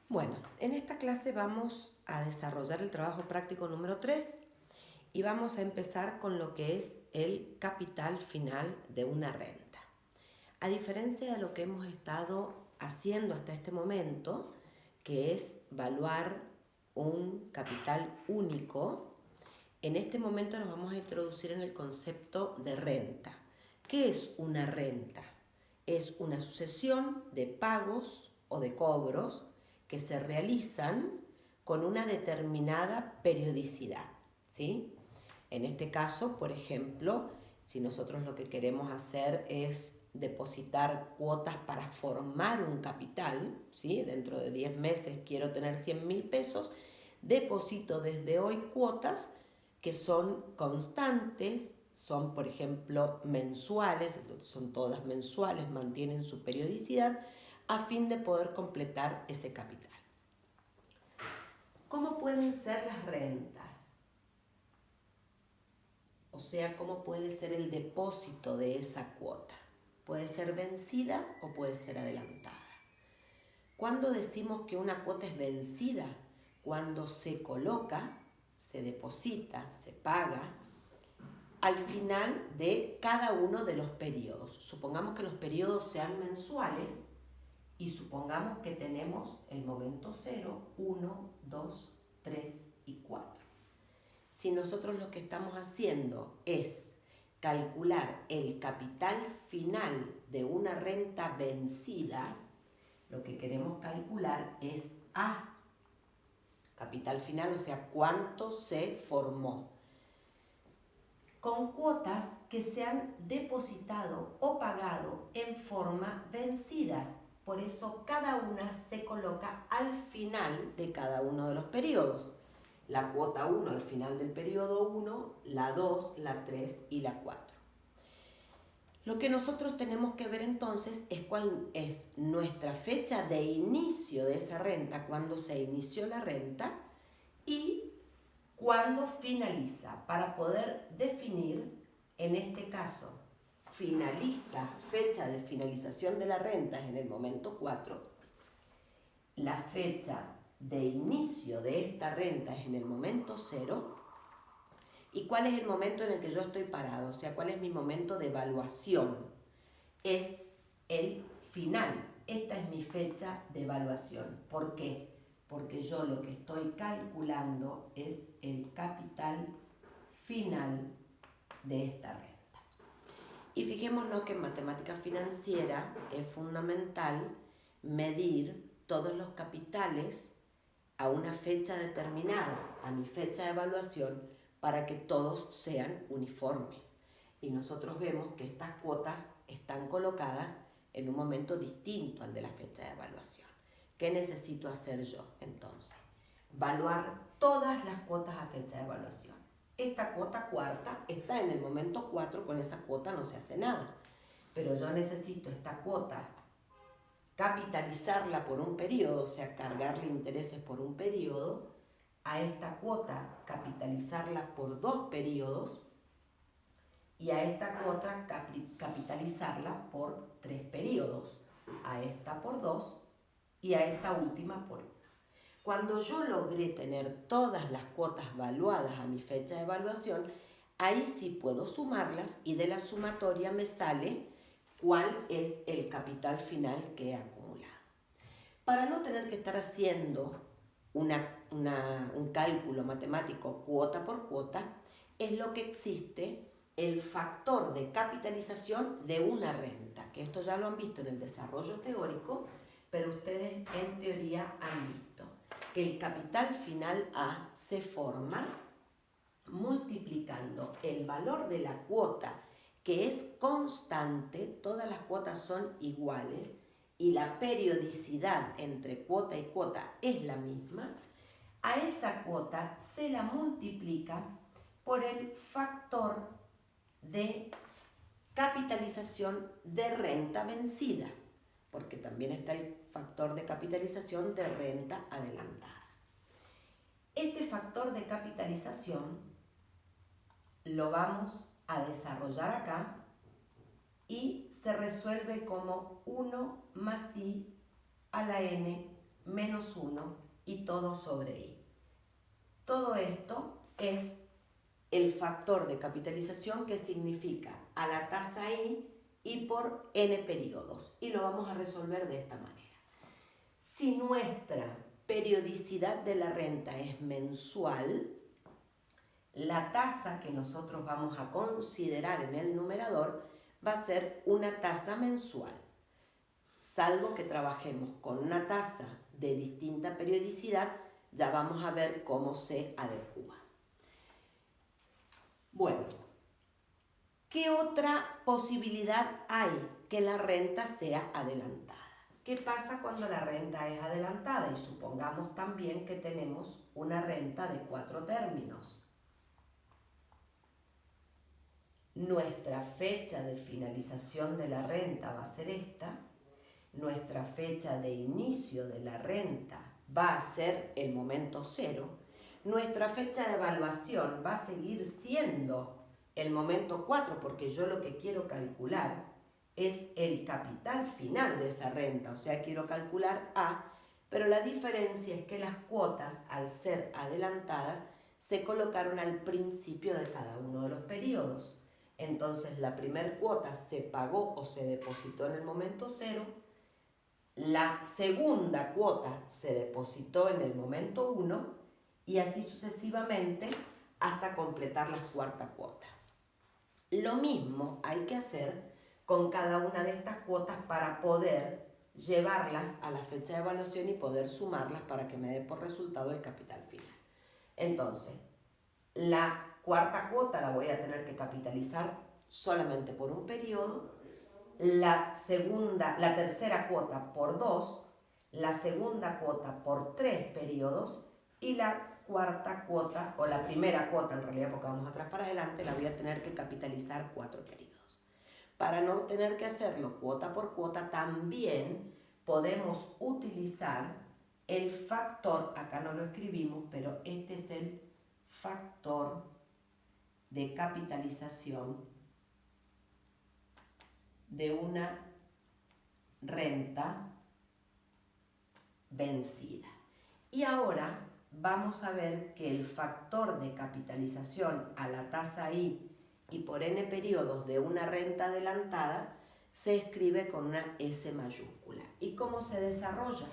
Bueno, en esta clase vamos a desarrollar el trabajo práctico número 3 y vamos a empezar con lo que es el capital final de una renta. A diferencia de lo que hemos estado haciendo hasta este momento, que es evaluar un capital único, en este momento nos vamos a introducir en el concepto de renta. ¿Qué es una renta? Es una sucesión de pagos o de cobros que se realizan con una determinada periodicidad, ¿sí? En este caso, por ejemplo, si nosotros lo que queremos hacer es depositar cuotas para formar un capital, ¿sí? Dentro de 10 meses quiero tener 100.000 pesos, deposito desde hoy cuotas que son constantes, son por ejemplo mensuales, son todas mensuales, mantienen su periodicidad a fin de poder completar ese capital. ¿Cómo pueden ser las rentas? O sea, ¿cómo puede ser el depósito de esa cuota? Puede ser vencida o puede ser adelantada. ¿Cuándo decimos que una cuota es vencida? Cuando se coloca, se deposita, se paga al final de cada uno de los periodos. Supongamos que los periodos sean mensuales y supongamos que tenemos el momento 0, 1, 2, 3 y 4. Si nosotros lo que estamos haciendo es calcular el capital final de una renta vencida, lo que queremos calcular es A, capital final, o sea, cuánto se formó, con cuotas que se han depositado o pagado en forma vencida. Por eso cada una se coloca al final de cada uno de los periodos. La cuota 1 al final del periodo 1, la 2, la 3 y la 4. Lo que nosotros tenemos que ver entonces es cuál es nuestra fecha de inicio de esa renta, cuándo se inició la renta y cuándo finaliza, para poder definir, en este caso, fecha de finalización de la renta es en el momento 4, la fecha de inicio de esta renta es en el momento 0, y cuál es el momento en el que yo estoy parado, o sea, cuál es mi momento de evaluación, es el final. Esta es mi fecha de evaluación. ¿Por qué? Porque yo lo que estoy calculando es el capital final de esta renta. Y fijémonos que en matemática financiera es fundamental medir todos los capitales a una fecha determinada, a mi fecha de evaluación, para que todos sean uniformes. Y nosotros vemos que estas cuotas están colocadas en un momento distinto al de la fecha de evaluación. ¿Qué necesito hacer yo entonces? Evaluar todas las cuotas a fecha de evaluación. Esta cuota cuarta está en el momento 4, con esa cuota no se hace nada. Pero yo necesito esta cuota capitalizarla por un periodo, o sea, cargarle intereses por un periodo, a esta cuota capitalizarla por 2 periodos y a esta cuota capitalizarla por 3 periodos, a esta por 2 y a esta última por 1. Cuando yo logré tener todas las cuotas valuadas a mi fecha de evaluación, ahí sí puedo sumarlas y de la sumatoria me sale cuál es el capital final que he acumulado. Para no tener que estar haciendo un cálculo matemático cuota por cuota, es lo que existe el factor de capitalización de una renta, que esto ya lo han visto en el desarrollo teórico, pero ustedes en teoría han visto que el capital final A se forma multiplicando el valor de la cuota, que es constante, todas las cuotas son iguales y la periodicidad entre cuota y cuota es la misma, a esa cuota se la multiplica por el factor de capitalización de renta vencida, porque también está el factor de capitalización de renta adelantada. Este factor de capitalización lo vamos a desarrollar acá y se resuelve como 1 más i a la n menos 1 y todo sobre I. Todo esto es el factor de capitalización que significa a la tasa I y por n periodos. Y lo vamos a resolver de esta manera. Si nuestra periodicidad de la renta es mensual, la tasa que nosotros vamos a considerar en el numerador va a ser una tasa mensual, salvo que trabajemos con una tasa de distinta periodicidad, ya vamos a ver cómo se adecúa. Bueno, ¿qué otra posibilidad hay que la renta sea adelantada? ¿Qué pasa cuando la renta es adelantada? Y supongamos también que tenemos una renta de 4 términos. Nuestra fecha de finalización de la renta va a ser esta. Nuestra fecha de inicio de la renta va a ser el momento 0. Nuestra fecha de evaluación va a seguir siendo el momento 4, porque yo lo que quiero calcular es el capital final de esa renta, o sea, quiero calcular A, pero la diferencia es que las cuotas, al ser adelantadas, se colocaron al principio de cada uno de los periodos. Entonces, la primera cuota se pagó o se depositó en el momento 0, la segunda cuota se depositó en el momento 1 y así sucesivamente hasta completar la cuarta cuota. Lo mismo hay que hacer con cada una de estas cuotas para poder llevarlas a la fecha de evaluación y poder sumarlas para que me dé por resultado el capital final. Entonces, la cuarta cuota la voy a tener que capitalizar solamente por un periodo, la tercera cuota por 2, la segunda cuota por 3 periodos y la cuarta cuota, o la primera cuota en realidad, porque vamos atrás para adelante, la voy a tener que capitalizar 4 periodos. Para no tener que hacerlo cuota por cuota, también podemos utilizar el factor, acá no lo escribimos, pero este es el factor de capitalización de una renta vencida. Y ahora vamos a ver que el factor de capitalización a la tasa I y por n periodos de una renta adelantada se escribe con una S mayúscula. ¿Y cómo se desarrolla?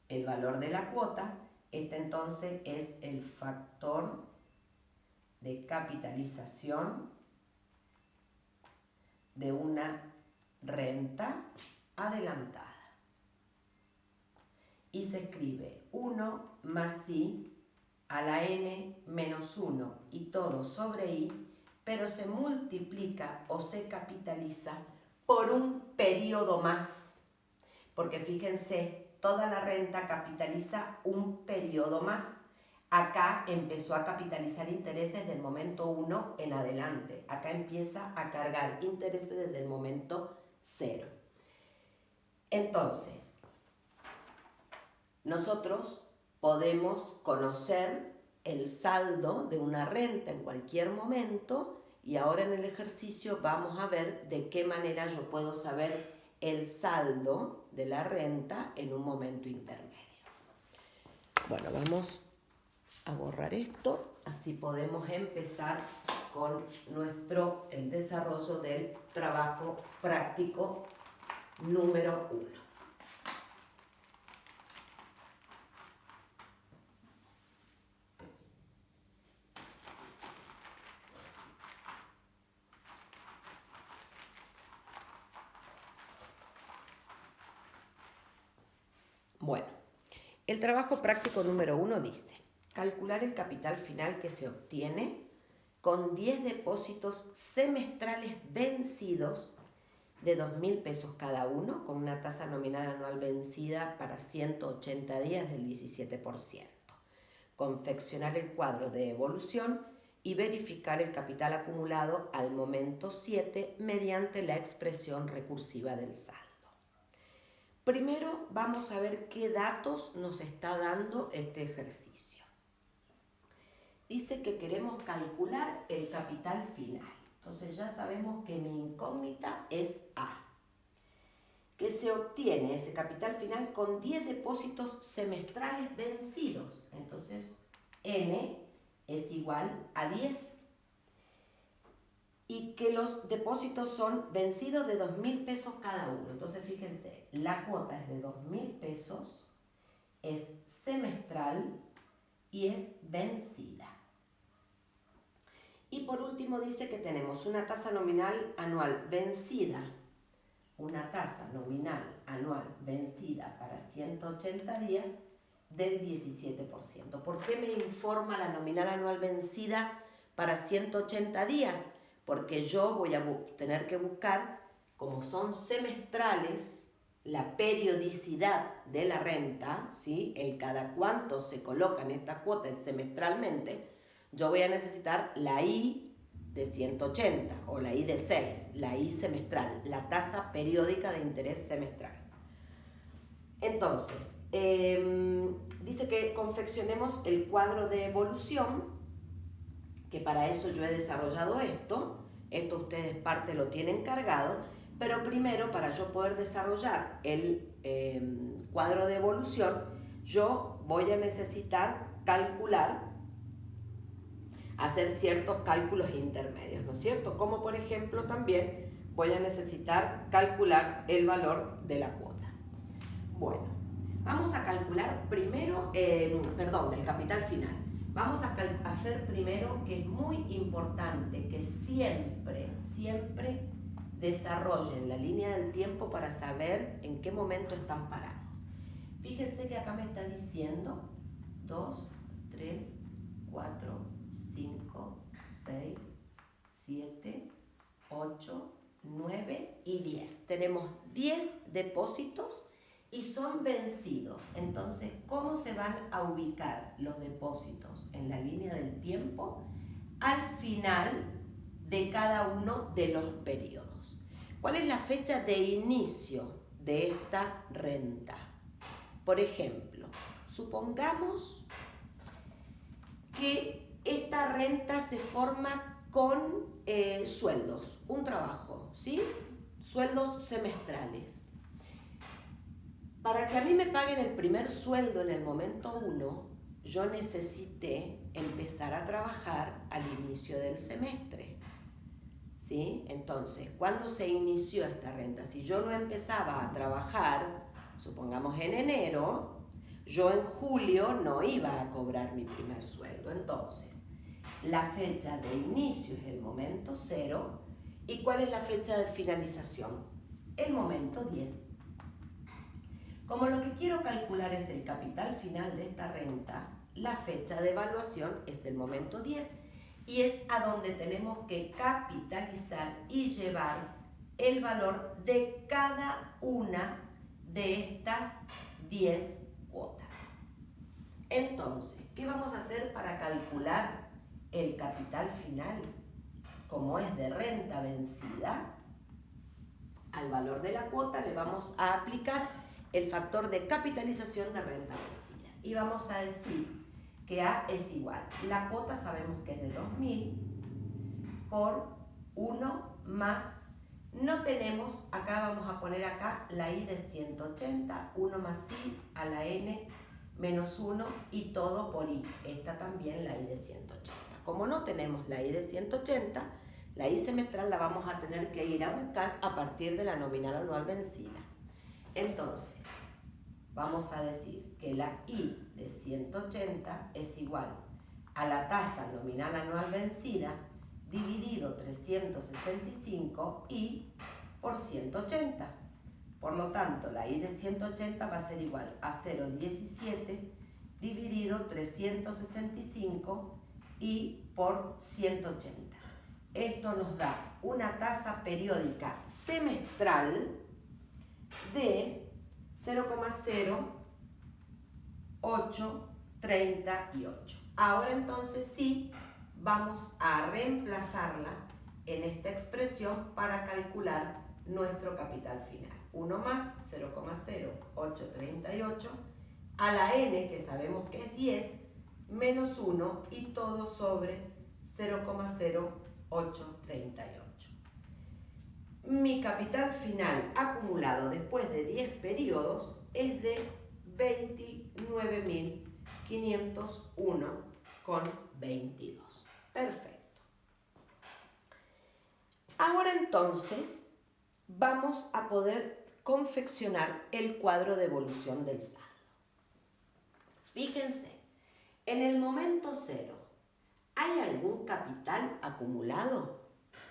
El valor de la cuota, este entonces es el factor de capitalización de una renta adelantada. Y se escribe 1 más I a la n menos 1 y todo sobre I, pero se multiplica o se capitaliza por un periodo más. Porque fíjense, toda la renta capitaliza un periodo más. Acá empezó a capitalizar intereses del momento 1 en adelante. Acá empieza a cargar intereses desde el momento 0. Entonces, nosotros podemos conocer el saldo de una renta en cualquier momento y ahora en el ejercicio vamos a ver de qué manera yo puedo saber el saldo de la renta en un momento intermedio. Bueno, vamos a borrar esto, así podemos empezar con el desarrollo del trabajo práctico número 1. Bueno, el trabajo práctico número 1 dice: calcular el capital final que se obtiene con 10 depósitos semestrales vencidos de 2.000 pesos cada uno, con una tasa nominal anual vencida para 180 días del 17%. Confeccionar el cuadro de evolución y verificar el capital acumulado al momento 7 mediante la expresión recursiva del saldo. Primero vamos a ver qué datos nos está dando este ejercicio. Dice que queremos calcular el capital final. Entonces ya sabemos que mi incógnita es A. Que se obtiene ese capital final con 10 depósitos semestrales vencidos. Entonces, N es igual a 10. Y que los depósitos son vencidos de 2.000 pesos cada uno. Entonces, fíjense, la cuota es de 2.000 pesos, es semestral y es vencida. Y por último dice que tenemos una tasa nominal anual vencida, una tasa nominal anual vencida para 180 días del 17%. ¿Por qué me informa la nominal anual vencida para 180 días? Porque yo voy a tener que buscar, como son semestrales, la periodicidad de la renta, ¿sí? El cada cuánto se colocan estas cuotas semestralmente. Yo voy a necesitar la I de 180 o la I de 6, la I semestral, la tasa periódica de interés semestral. Entonces, dice que confeccionemos el cuadro de evolución, que para eso yo he desarrollado esto ustedes parte lo tienen cargado, pero primero para yo poder desarrollar el cuadro de evolución, yo voy a necesitar hacer ciertos cálculos intermedios, ¿no es cierto? Como por ejemplo también voy a necesitar calcular el valor de la cuota. Bueno, vamos a calcular primero, del capital final. Vamos a hacer primero que es muy importante que siempre desarrollen la línea del tiempo para saber en qué momento están parados. Fíjense que acá me está diciendo 2, 3, 4, 5, 6, 7, 8, 9 y 10. Tenemos 10 depósitos y son vencidos. Entonces, ¿cómo se van a ubicar los depósitos en la línea del tiempo? Al final de cada uno de los periodos. ¿Cuál es la fecha de inicio de esta renta? Por ejemplo, supongamos que esta renta se forma con sueldos, un trabajo, ¿sí? Sueldos semestrales. Para que a mí me paguen el primer sueldo en el momento 1, yo necesité empezar a trabajar al inicio del semestre, ¿sí? Entonces, ¿cuándo se inició esta renta? Si yo no empezaba a trabajar, supongamos en enero, yo en julio no iba a cobrar mi primer sueldo. Entonces, la fecha de inicio es el momento 0. ¿Y cuál es la fecha de finalización? El momento 10. Como lo que quiero calcular es el capital final de esta renta, la fecha de evaluación es el momento 10 y es a donde tenemos que capitalizar y llevar el valor de cada una de estas 10 cuotas. Entonces, ¿qué vamos a hacer para calcular el capital final? Como es de renta vencida, al valor de la cuota le vamos a aplicar el factor de capitalización de renta vencida. Y vamos a decir que A es igual. La cuota sabemos que es de 2.000 por 1 más, no tenemos, acá vamos a poner acá la I de 180, 1 más I a la N menos 1 y todo por I. Esta también la I de 180. Como no tenemos la I de 180, la I semestral la vamos a tener que ir a buscar a partir de la nominal anual vencida. Entonces, vamos a decir que la I de 180 es igual a la tasa nominal anual vencida dividido 365 I por 180. Por lo tanto, la I de 180 va a ser igual a 0,17 dividido 365 I por 180. Esto nos da una tasa periódica semestral de 0,0838. Ahora entonces sí vamos a reemplazarla en esta expresión para calcular nuestro capital final. 1 más 0,0838 a la N, que sabemos que es 10, menos 1 y todo sobre 0,0838. mi capital final acumulado después de 10 periodos es de 29.501,22. Perfecto. Ahora entonces vamos a poder confeccionar el cuadro de evolución del saldo. Fíjense, en el momento cero, ¿hay algún capital acumulado?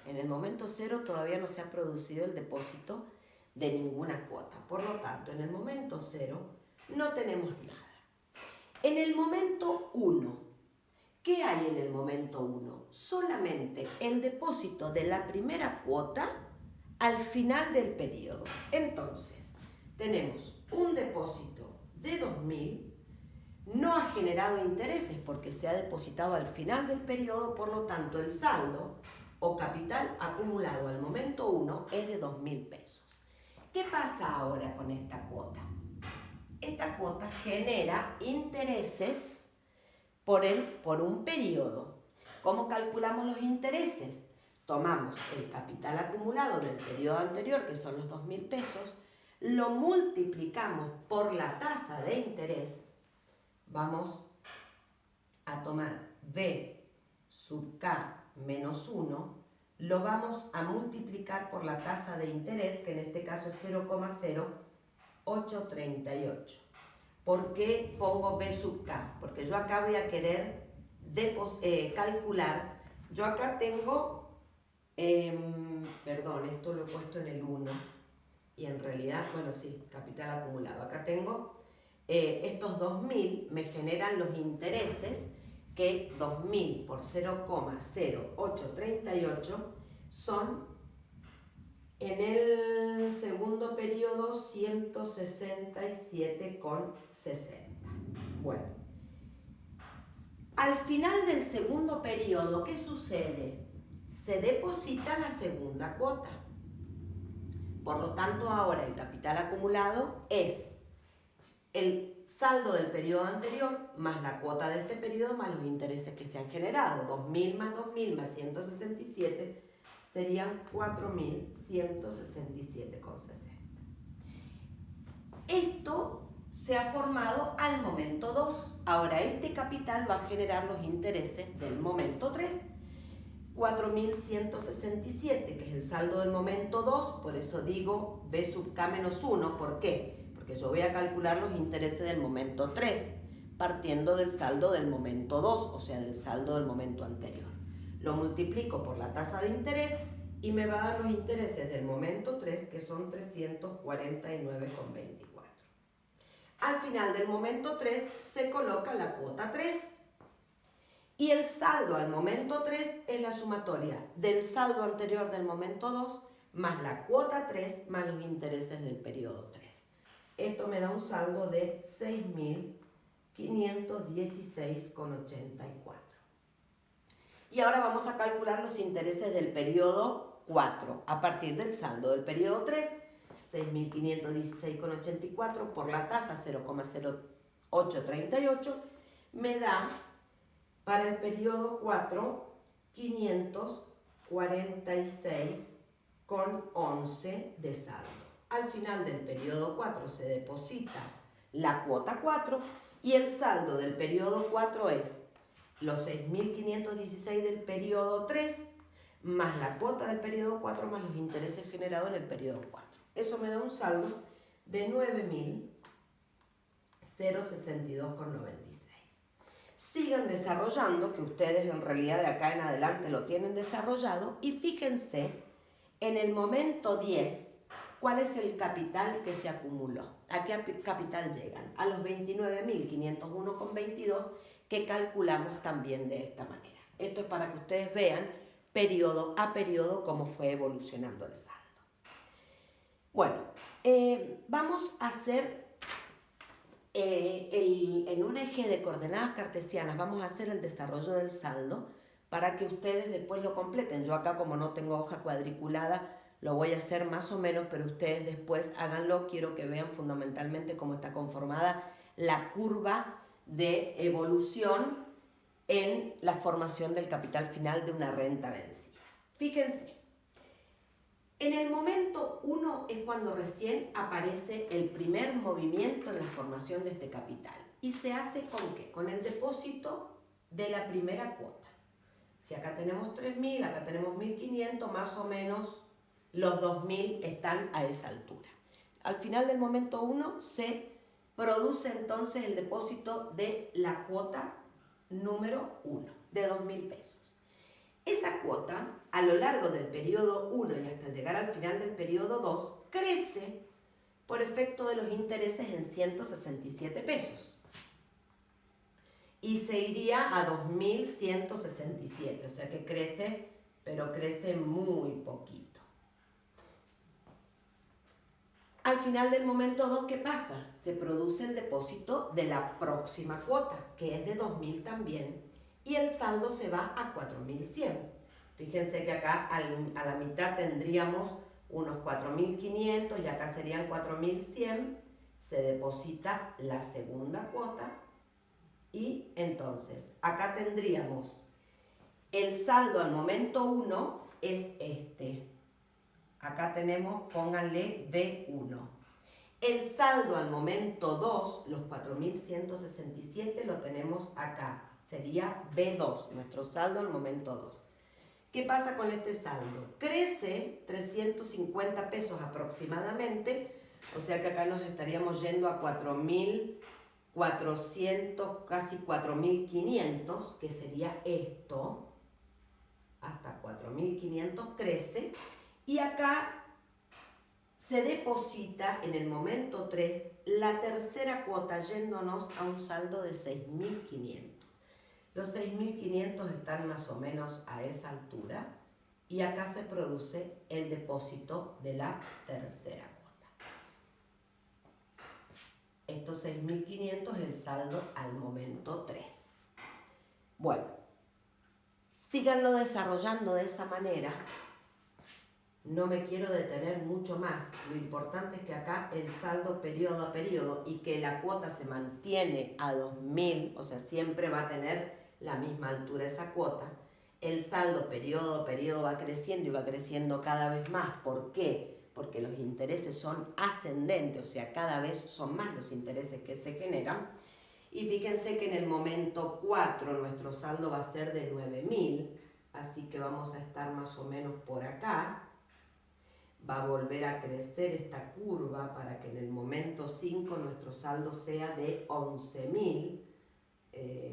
En el momento cero todavía no se ha producido el depósito de ninguna cuota. Por lo tanto, en el momento cero no tenemos nada. En el momento 1, ¿qué hay en el momento 1? Solamente el depósito de la primera cuota al final del periodo. Entonces, tenemos un depósito de 2.000, no ha generado intereses porque se ha depositado al final del periodo, por lo tanto el saldo o capital acumulado al momento 1 es de 2.000 pesos. ¿Qué pasa ahora con esta cuota? Esta cuota genera intereses por un periodo. ¿Cómo calculamos los intereses? Tomamos el capital acumulado del periodo anterior, que son los 2.000 pesos, lo multiplicamos por la tasa de interés. Vamos a tomar B sub K menos 1, lo vamos a multiplicar por la tasa de interés, que en este caso es 0,0838. ¿Por qué pongo B sub K? Porque yo acá voy a querer calcular. Yo acá tengo, perdón, esto lo he puesto en el 1 y en realidad, bueno, sí, capital acumulado. Acá tengo estos 2.000 me generan los intereses, que 2.000 por 0,0838 son en el segundo periodo 167,60. Bueno, al final del segundo periodo, ¿qué sucede? Se deposita la segunda cuota. Por lo tanto, ahora el capital acumulado es el saldo del periodo anterior más la cuota de este periodo más los intereses que se han generado. 2.000 más 2.000 más 167 serían 4.167,60. Esto se ha formado al momento 2. Ahora este capital va a generar los intereses del momento 3. 4.167, que es el saldo del momento 2, por eso digo B sub K menos 1. ¿Por qué? Porque yo voy a calcular los intereses del momento 3, partiendo del saldo del momento 2, o sea, del saldo del momento anterior. Lo multiplico por la tasa de interés y me va a dar los intereses del momento 3, que son 349,24. Al final del momento 3 se coloca la cuota 3. Y el saldo al momento 3 es la sumatoria del saldo anterior del momento 2 más la cuota 3 más los intereses del periodo 3. Esto me da un saldo de 6.516,84. Y ahora vamos a calcular los intereses del periodo 4 a partir del saldo del periodo 3. 6.516,84 por la tasa 0,0838 me da para el periodo 4 546,11 de saldo. Al final del periodo 4 se deposita la cuota 4 y el saldo del periodo 4 es los 6.516 del periodo 3 más la cuota del periodo 4 más los intereses generados en el periodo 4. Eso me da un saldo de 9.062,96. Sigan desarrollando, que ustedes en realidad de acá en adelante lo tienen desarrollado, y fíjense en el momento 10 cuál es el capital que se acumuló. ¿A qué capital llegan? A los 29.501,22 que calculamos también de esta manera. Esto es para que ustedes vean periodo a periodo cómo fue evolucionando el saldo. Bueno, vamos a hacer en un eje de coordenadas cartesianas, vamos a hacer el desarrollo del saldo para que ustedes después lo completen. Yo acá, como no tengo hoja cuadriculada, lo voy a hacer más o menos, pero ustedes después háganlo. Quiero que vean fundamentalmente cómo está conformada la curva de evolución en la formación del capital final de una renta vencida. Fíjense, En el momento 1 es cuando recién aparece el primer movimiento en la formación de este capital. ¿Y se hace con qué? Con el depósito de la primera cuota. Si acá tenemos 3.000, acá tenemos 1.500, más o menos los 2.000 están a esa altura. Al final del momento 1 se produce entonces el depósito de la cuota número 1, de 2.000 pesos. Esa cuota, a lo largo del periodo 1 y hasta llegar al final del periodo 2, crece por efecto de los intereses en 167 pesos. Y se iría a 2.167, o sea que crece, pero crece muy poquito. Al final del momento 2, ¿qué pasa? Se produce el depósito de la próxima cuota, que es de 2.000 también, y el saldo se va a 4.100. Fíjense que acá a la mitad tendríamos unos 4.500 y acá serían 4.100. Se deposita la segunda cuota y entonces acá tendríamos el saldo al momento 1 es este. Acá tenemos, pónganle B1. El saldo al momento 2, los 4.167, lo tenemos acá. Sería B2, nuestro saldo al momento 2. ¿Qué pasa con este saldo? Crece 350 pesos aproximadamente, o sea que acá nos estaríamos yendo a 4.400, casi 4.500, que sería esto. Hasta 4.500 crece. Y acá se deposita en el momento 3 la tercera cuota, yéndonos a un saldo de 6.500. Los 6.500 están más o menos a esa altura y acá se produce el depósito de la tercera cuota. Estos 6.500 es el saldo al momento 3. Bueno, síganlo desarrollando de esa manera. No me quiero detener mucho más. Lo importante es que acá el saldo periodo a periodo y que la cuota se mantiene a 2.000, o sea, siempre va a tener la misma altura esa cuota. El saldo periodo a periodo va creciendo y va creciendo cada vez más. ¿Por qué? Porque los intereses son ascendentes, o sea, cada vez son más los intereses que se generan. Y fíjense que en el momento 4 nuestro saldo va a ser de 9.000, así que vamos a estar más o menos por acá. Va a volver a crecer esta curva para que en el momento 5 nuestro saldo sea de 11.000,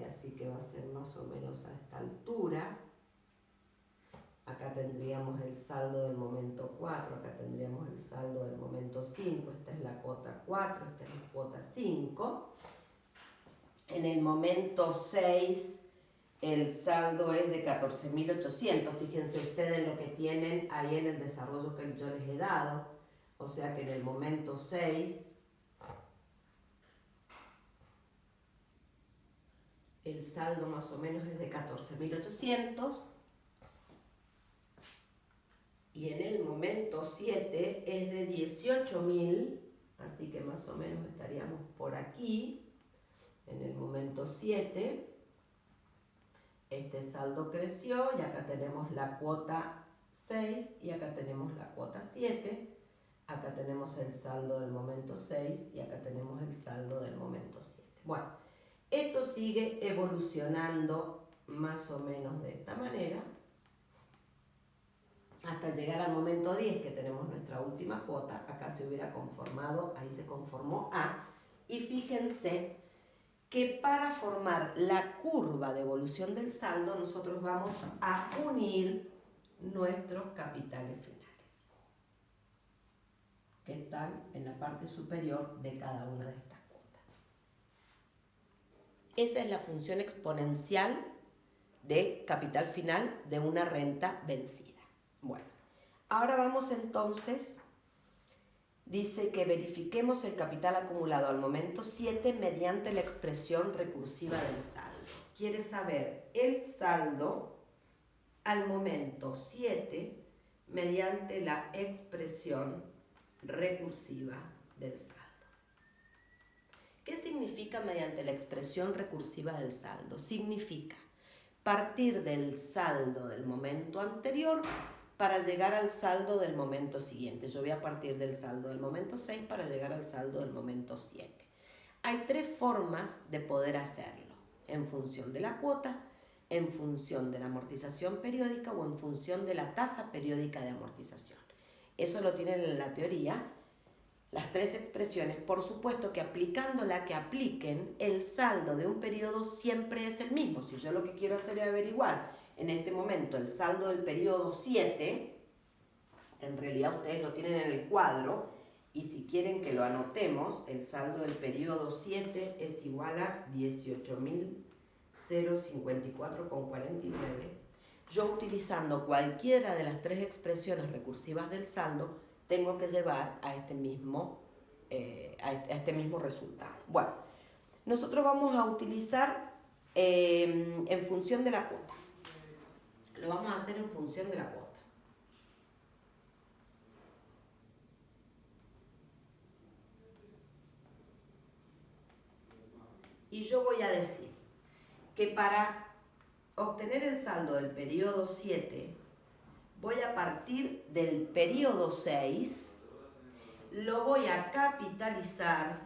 así que va a ser más o menos a esta altura. Acá tendríamos el saldo del momento 4, acá tendríamos el saldo del momento 5, esta es la cuota 4, esta es la cuota 5. En el momento 6 el saldo es de 14.800, fíjense ustedes lo que tienen ahí en el desarrollo que yo les he dado, o sea que en el momento 6 el saldo más o menos es de 14.800 y en el momento 7 es de 18.000, así que más o menos estaríamos por aquí, en el momento 7. Este saldo creció y acá tenemos la cuota 6 y acá tenemos la cuota 7. Acá tenemos el saldo del momento 6 y acá tenemos el saldo del momento 7. Bueno, esto sigue evolucionando más o menos de esta manera hasta llegar al momento 10 que tenemos nuestra última cuota. Acá se hubiera conformado, ahí se conformó A. Y fíjense que para formar la curva de evolución del saldo nosotros vamos a unir nuestros capitales finales, que están en la parte superior de cada una de estas cuotas. Esa es la función exponencial de capital final de una renta vencida. Bueno, ahora vamos entonces. Dice que verifiquemos el capital acumulado al momento 7 mediante la expresión recursiva del saldo. Quiere saber el saldo al momento 7 mediante la expresión recursiva del saldo. ¿Qué significa mediante la expresión recursiva del saldo? Significa partir del saldo del momento anterior para llegar al saldo del momento siguiente. Yo voy a partir del saldo del momento 6 para llegar al saldo del momento 7. Hay 3 formas de poder hacerlo, en función de la cuota, en función de la amortización periódica o en función de la tasa periódica de amortización. Eso lo tienen en la teoría, las 3 expresiones. Por supuesto que aplicando la que apliquen, el saldo de un periodo siempre es el mismo. Si yo lo que quiero hacer es averiguar en este momento el saldo del periodo 7, en realidad ustedes lo tienen en el cuadro, y si quieren que lo anotemos, el saldo del periodo 7 es igual a 18.054,49. Yo, utilizando cualquiera de las 3 expresiones recursivas del saldo, tengo que llevar a este mismo resultado. Bueno, nosotros vamos a utilizar en función de la cuota. Lo vamos a hacer en función de la cuota. Y yo voy a decir que para obtener el saldo del periodo 7, voy a partir del periodo 6, lo voy a capitalizar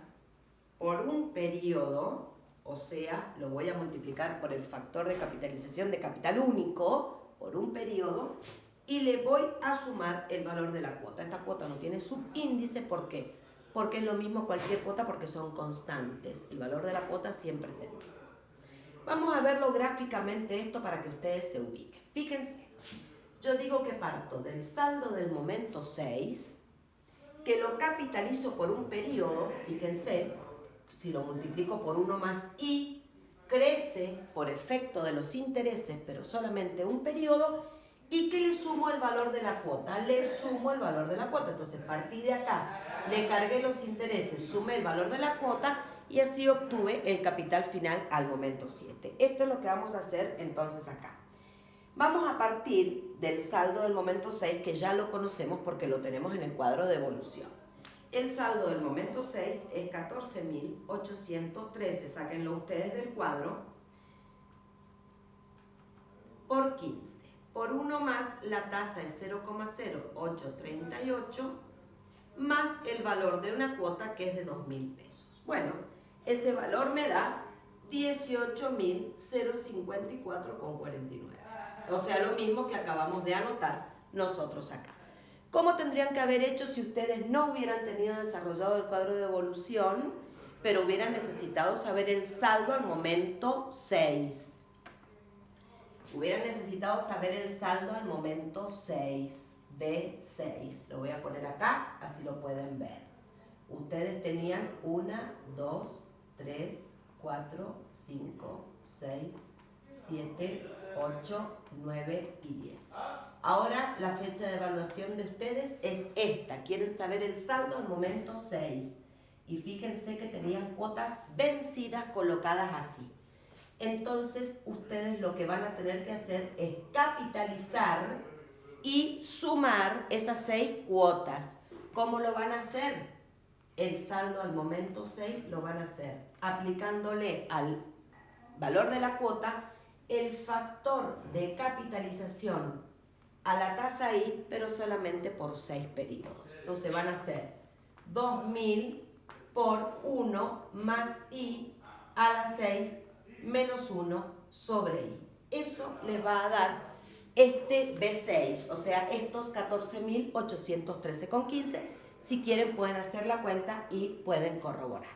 por un periodo, o sea, lo voy a multiplicar por el factor de capitalización de capital único, por un periodo, y le voy a sumar el valor de la cuota. Esta cuota no tiene subíndice, ¿por qué? Porque es lo mismo cualquier cuota, porque son constantes. El valor de la cuota siempre es el mismo. Vamos a verlo gráficamente esto para que ustedes se ubiquen. Fíjense, yo digo que parto del saldo del momento 6, que lo capitalizo por un periodo, fíjense, si lo multiplico por 1 más i, crece por efecto de los intereses, pero solamente un periodo, y que le sumo el valor de la cuota, le sumo el valor de la cuota. Entonces partí de acá, le cargué los intereses, sumé el valor de la cuota y así obtuve el capital final al momento 7. Esto es lo que vamos a hacer entonces acá. Vamos a partir del saldo del momento 6, que ya lo conocemos porque lo tenemos en el cuadro de evolución. El saldo del momento 6 es 14.813, sáquenlo ustedes del cuadro, por 15. Por 1 más, la tasa es 0,0838, más el valor de una cuota que es de 2.000 pesos. Bueno, ese valor me da 18.054,49. O sea, lo mismo que acabamos de anotar nosotros acá. ¿Cómo tendrían que haber hecho si ustedes no hubieran tenido desarrollado el cuadro de evolución, pero hubieran necesitado saber el saldo al momento 6? Hubieran necesitado saber el saldo al momento 6, B6. Lo voy a poner acá, así lo pueden ver. Ustedes tenían 1, 2, 3, 4, 5, 6, 7, 8, 9 y 10. Ahora la fecha de evaluación de ustedes es esta. Quieren saber el saldo al momento 6. Y fíjense que tenían cuotas vencidas colocadas así. Entonces ustedes lo que van a tener que hacer es capitalizar y sumar esas 6 cuotas. ¿Cómo lo van a hacer? El saldo al momento 6 lo van a hacer aplicándole al valor de la cuota el factor de capitalización a la tasa I, pero solamente por 6 periodos. Entonces van a ser 2.000 por 1 más I a la 6 menos 1 sobre I. Eso les va a dar este B6, o sea, estos 14.813,15. Si quieren pueden hacer la cuenta y pueden corroborar.